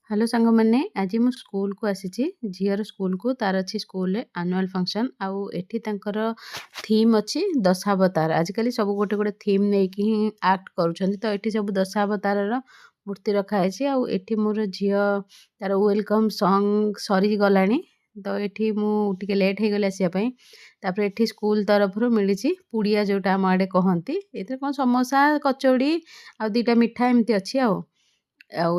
Hello सांग मैंने आज मु स्कूल को आसी झीर स्कूल को तार अच्छी स्कूल एनुअल फंक्शन आउ एठी तांकर थीम अच्छी दशावतार आजिकल सब गोटे गोटे थीम नहीं कि एक्ट करुँच तो ये सब दशावतार मूर्ति रखाई आउ एठी मोर झी तार वेलकम सॉन्ग सरी गला तो ये मुझे लेट हो गली आसापी तापर एठी स्कूल तरफ मिली पुड़िया जोटा आम आड़े कहती ये कौन समोसा कचौड़ी आ दुईटा मिठा एमती अच्छी आउ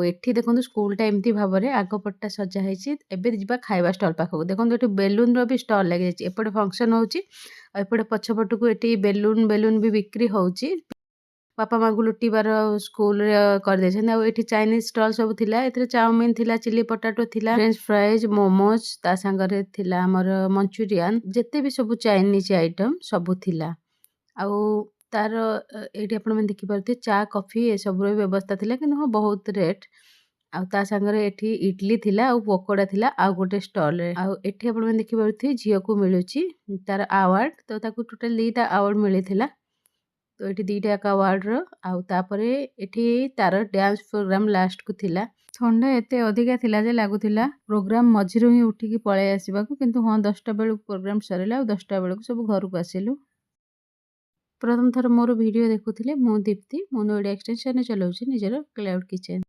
एठी देखो स्कूलटा एमती भाव में आगपटा सजा होती एबे जा खाଇବା स्टल पाखक देखो ये बेलून भी स्टल लगी एपटे फंक्शन होपटे पछपट को ये बेलून बेलून भी बिक्री होची बापा माँ को लुटिबार स्कूल कर चाइनीज स्टल सब थिला एथिरे चाउमिन थिला चिली पटाटो थिला फ्रेंच फ्राइज मोमोज ता सांगरे थिला हमर मंचूरियन जेते भी सब चाइनीज आइटम सब थिला आउ तार ये आप देखिपे चा कॉफी ये सब व्यवस्था थिला कि हाँ बहुत रेट आ सांगरे एठी इडली थिला आ पकोड़ा थिला आ गोटे स्टॉल रे आ एठी आप देखिपे झील को मिलूची तार अवार्ड तो ताकू टोटल 2टा अवार्ड मिली थिला तो ये 2टा अवार्ड आउे एठी तार डांस प्रोग्राम लास्ट को थिला ठंडा एते अधिका थिला जे लागुथिला प्रोग्राम मझिरु ही उठिकी पळै आसीबाकू किंतु हाँ 10टा बेलू प्रोग्राम सरिला आ 10टा बेलू सब घर को आसिलु प्रथम थर मोर वीडियो देखुथिले मु दीप्ति मु नोएडा एक्सटेंशन चलाउछि निजर क्लाउड किचन।